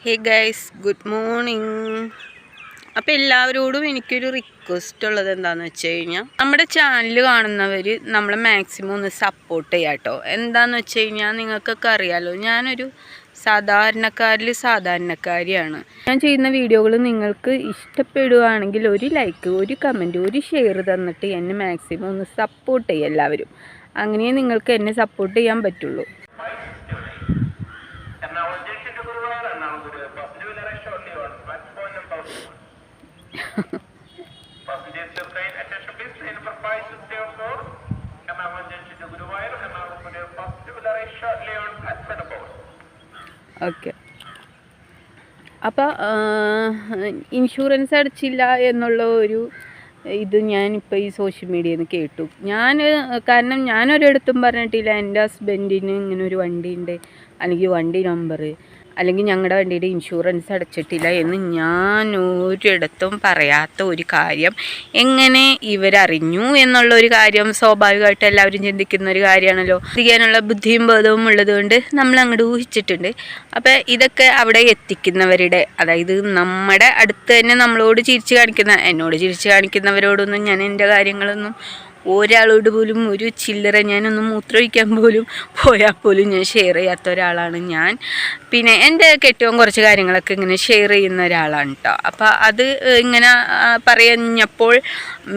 Hey guys, good morning. അപ്പോൾ എല്ലാവരോടും എനിക്കൊരു റിക്വസ്റ്റ് ഉള്ളത് എന്താണെന്ന് വെച്ച് കഴിഞ്ഞാൽ, നമ്മുടെ ചാനൽ കാണുന്നവർ നമ്മളെ മാക്സിമം ഒന്ന് സപ്പോർട്ട് ചെയ്യാം കേട്ടോ. എന്താണെന്ന് വെച്ച് കഴിഞ്ഞാൽ നിങ്ങൾക്കൊക്കെ അറിയാമല്ലോ, ഞാനൊരു സാധാരണക്കാരിയാണ്. ഞാൻ ചെയ്യുന്ന വീഡിയോകൾ നിങ്ങൾക്ക് ഇഷ്ടപ്പെടുകയാണെങ്കിൽ ഒരു ലൈക്ക്, ഒരു കമൻറ്റ്, ഒരു ഷെയർ തന്നിട്ട് എന്നെ മാക്സിമം ഒന്ന് സപ്പോർട്ട് ചെയ്യുക എല്ലാവരും. അങ്ങനെ നിങ്ങൾക്ക് എന്നെ സപ്പോർട്ട് ചെയ്യാൻ പറ്റുള്ളൂ. ഓക്കെ, അപ്പോൾ ഇൻഷുറൻസ് അടച്ചില്ല എന്നുള്ള ഒരു ഇത് ഞാനിപ്പോൾ ഈ സോഷ്യൽ മീഡിയയിൽ നിന്ന് കേട്ടു. കാരണം ഞാനൊരിടത്തും പറഞ്ഞിട്ടില്ല എൻ്റെ ഹസ്ബൻഡിന് ഇങ്ങനെ ഒരു വണ്ടിയുണ്ട്, അല്ലെങ്കിൽ വണ്ടി നമ്പർ, അല്ലെങ്കിൽ ഞങ്ങളുടെ വണ്ടിയുടെ ഇൻഷുറൻസ് അടച്ചിട്ടില്ല എന്ന് ഞാൻ ഒരിടത്തും പറയാത്ത ഒരു കാര്യം എങ്ങനെ ഇവരറിഞ്ഞു എന്നുള്ളൊരു കാര്യം സ്വാഭാവികമായിട്ട് എല്ലാവരും ചിന്തിക്കുന്ന ഒരു കാര്യമാണല്ലോ. ചെയ്യാനുള്ള ബുദ്ധിയും ബോധവും ഉള്ളത് കൊണ്ട് നമ്മൾ അങ്ങോട്ട് ഊഹിച്ചിട്ടുണ്ട്. അപ്പോൾ ഇതൊക്കെ അവിടെ എത്തിക്കുന്നവരുടെ, അതായത് നമ്മുടെ അടുത്ത് തന്നെ നമ്മളോട് എന്നോട് ചിരിച്ച് കാണിക്കുന്നവരോടൊന്നും ഞാൻ എൻ്റെ കാര്യങ്ങളൊന്നും ഒരാളോട് പോലും ഒരു ചില്ലറ, ഞാനൊന്ന് മൂത്രമൊഴിക്കാൻ പോലും പോയാൽ പോലും ഞാൻ ഷെയർ ചെയ്യാത്ത ഒരാളാണ് ഞാൻ. പിന്നെ എൻ്റെ കെട്ടിയവൻ കുറച്ച് കാര്യങ്ങളൊക്കെ ഇങ്ങനെ ഷെയർ ചെയ്യുന്ന ഒരാളാണ് കേട്ടോ. അപ്പോൾ അത് ഇങ്ങനെ പറഞ്ഞപ്പോൾ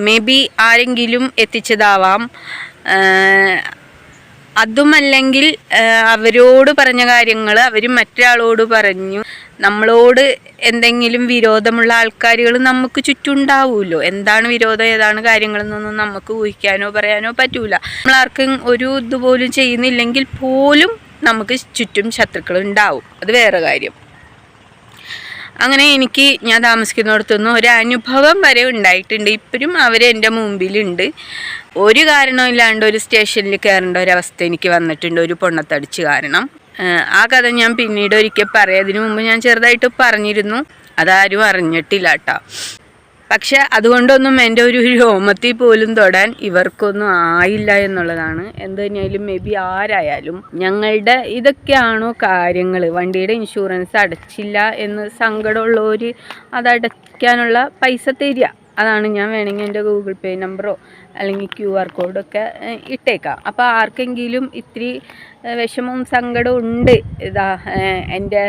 മേ ബി ആരെങ്കിലും എത്തിച്ചതാവാം. അതുമല്ലെങ്കിൽ അവരോട് പറഞ്ഞ കാര്യങ്ങൾ അവർ മറ്റൊരാളോട് പറഞ്ഞു. നമ്മളോട് എന്തെങ്കിലും വിരോധമുള്ള ആൾക്കാരുകൾ നമുക്ക് ചുറ്റുണ്ടാവുമല്ലോ. എന്താണ് വിരോധം, ഏതാണ് കാര്യങ്ങളെന്നൊന്നും നമുക്ക് ഊഹിക്കാനോ പറയാനോ പറ്റൂല. നമ്മളാർക്കും ഒരു ഇതുപോലും ചെയ്യുന്നില്ലെങ്കിൽ പോലും നമുക്ക് ചുറ്റും ശത്രുക്കൾ ഉണ്ടാവും, അത് വേറെ കാര്യം. അങ്ങനെ ഞാൻ താമസിക്കുന്നിടത്തുനിന്ന് ഒരു അനുഭവം വരെ ഉണ്ടായിട്ടുണ്ട്. ഇപ്പോഴും അവരെൻ്റെ മുമ്പിലുണ്ട്. ഒരു കാരണമില്ലാണ്ട് ഒരു സ്റ്റേഷനിൽ കയറേണ്ട ഒരവസ്ഥ എനിക്ക് വന്നിട്ടുണ്ട്, ഒരു പൊണ്ണത്തടിച്ച് കാരണം. ആ കഥ ഞാൻ പിന്നീട് ഒരിക്കൽ പറയാം. അതിനു മുമ്പ് ഞാൻ ചെറുതായിട്ട് പറഞ്ഞിരുന്നു, അതാരും അറിഞ്ഞിട്ടില്ല കേട്ടോ. പക്ഷെ അതുകൊണ്ടൊന്നും എൻ്റെ ഒരു രോമത്തിൽ പോലും തൊടാൻ ഇവർക്കൊന്നും ആയില്ല എന്നുള്ളതാണ്. എന്ത് തന്നെയായാലും മേ ബി ആരായാലും ഞങ്ങളുടെ ഇതൊക്കെയാണോ കാര്യങ്ങൾ. വണ്ടിയുടെ ഇൻഷുറൻസ് അടച്ചില്ല എന്ന് സങ്കടമുള്ളവർ അതടയ്ക്കാനുള്ള പൈസ തരിക, അതാണ്. ഞാൻ വേണമെങ്കിൽ എൻ്റെ ഗൂഗിൾ പേ നമ്പറോ അല്ലെങ്കിൽ QR കോഡൊക്കെ ഇട്ടേക്കാം. അപ്പോൾ ആർക്കെങ്കിലും ഇത്തിരി വിഷമവും സങ്കടവും ഉണ്ട്, എൻ്റെ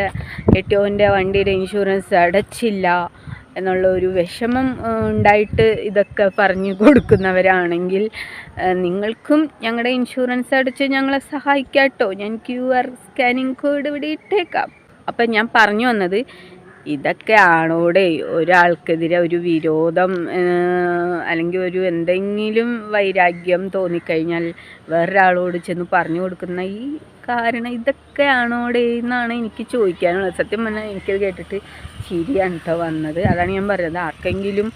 കെട്ടിയോൻ്റെ വണ്ടിയുടെ ഇൻഷുറൻസ് അടച്ചില്ല എന്നുള്ള ഒരു വിഷമം ഉണ്ടായിട്ട് ഇതൊക്കെ പറഞ്ഞു കൊടുക്കുന്നവരാണെങ്കിൽ നിങ്ങൾക്കും ഞങ്ങളുടെ ഇൻഷുറൻസ് അടച്ച് ഞങ്ങളെ സഹായിക്കാം കേട്ടോ. ഞാൻ QR സ്കാനിങ് കോഡ് ഇവിടെ ഇട്ടേക്കാം. അപ്പം ഞാൻ പറഞ്ഞു വന്നത്, ഇതൊക്കെ ആണോടെ ഒരാൾക്കെതിരെ ഒരു വിരോധം അല്ലെങ്കിൽ ഒരു എന്തെങ്കിലും വൈരാഗ്യം തോന്നിക്കഴിഞ്ഞാൽ വേറൊരാളോട് ചെന്ന് പറഞ്ഞു കൊടുക്കുന്ന ഈ കാരണം ഇതൊക്കെ ആണോടെ എന്നാണ് എനിക്ക് ചോദിക്കാനുള്ളത്. സത്യം പറഞ്ഞാൽ എനിക്കത് കേട്ടിട്ട് ശരിയാണ് കേട്ടോ വന്നത്. അതാണ് ഞാൻ പറയുന്നത്. ആർക്കെങ്കിലും,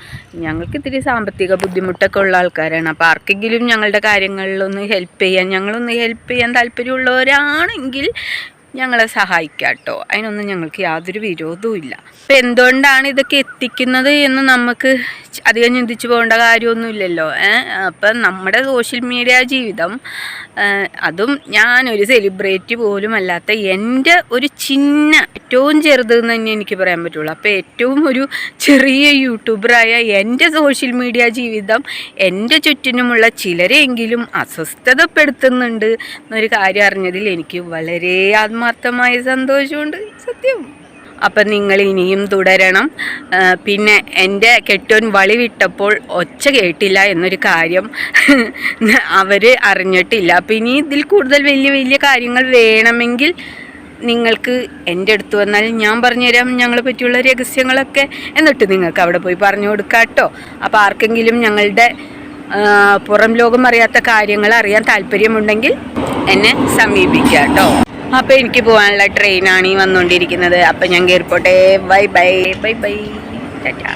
ഞങ്ങൾക്ക് ഇത്തിരി സാമ്പത്തിക ബുദ്ധിമുട്ടൊക്കെ ഉള്ള ആൾക്കാരാണ്, അപ്പോൾ ആർക്കെങ്കിലും ഞങ്ങളുടെ കാര്യങ്ങളിലൊന്ന് ഹെൽപ്പ് ചെയ്യാൻ താല്പര്യമുള്ളവരാണെങ്കിൽ ഞങ്ങളെ സഹായിക്കാം കേട്ടോ. അതിനൊന്നും ഞങ്ങൾക്ക് യാതൊരു വിരോധവും ഇല്ല. അപ്പം എന്തുകൊണ്ടാണ് ഇതൊക്കെ എത്തിക്കുന്നത് എന്ന് നമുക്ക് അധികം ചിന്തിച്ചു പോകേണ്ട കാര്യമൊന്നുമില്ലല്ലോ. അപ്പം നമ്മുടെ സോഷ്യൽ മീഡിയ ജീവിതം, അതും ഞാനൊരു സെലിബ്രിറ്റി പോലും അല്ലാത്ത എൻ്റെ ഒരു ഏറ്റവും ചെറുതെന്ന് തന്നെ എനിക്ക് പറയാൻ പറ്റുള്ളൂ. അപ്പോൾ ഏറ്റവും ഒരു ചെറിയ യൂട്യൂബറായ എൻ്റെ സോഷ്യൽ മീഡിയ ജീവിതം എൻ്റെ ചുറ്റിനുമുള്ള ചിലരെങ്കിലും അസ്വസ്ഥതപ്പെടുത്തുന്നുണ്ട് എന്നൊരു കാര്യം അറിഞ്ഞതിൽ എനിക്ക് വളരെ ആത്മാർത്ഥമായ സന്തോഷമുണ്ട്, സത്യം. അപ്പം നിങ്ങൾ ഇനിയും തുടരണം. പിന്നെ എൻ്റെ കെട്ടിയോൻ വളി വിട്ടപ്പോൾ ഒച്ച കേട്ടില്ല എന്നൊരു കാര്യം അവർ അറിഞ്ഞിട്ടില്ല. അപ്പം ഇനി ഇതിൽ കൂടുതൽ വലിയ വലിയ കാര്യങ്ങൾ വേണമെങ്കിൽ നിങ്ങൾക്ക് എൻ്റെ അടുത്ത് വന്നാൽ ഞാൻ പറഞ്ഞുതരാം ഞങ്ങളെ പറ്റിയുള്ള രഹസ്യങ്ങളൊക്കെ. എന്നിട്ട് നിങ്ങൾക്ക് അവിടെ പോയി പറഞ്ഞു കൊടുക്കാം കേട്ടോ. അപ്പോൾ ആർക്കെങ്കിലും ഞങ്ങളുടെ പുറം ലോകം അറിയാത്ത കാര്യങ്ങൾ അറിയാൻ താല്പര്യമുണ്ടെങ്കിൽ എന്നെ സമീപിക്കുക കേട്ടോ. അപ്പോൾ എനിക്ക് പോകാനുള്ള ട്രെയിനാണ് ഈ വന്നുകൊണ്ടിരിക്കുന്നത്. അപ്പം ഞാൻ കയറിപ്പോട്ടെ. Bye bye bye bye, Tata.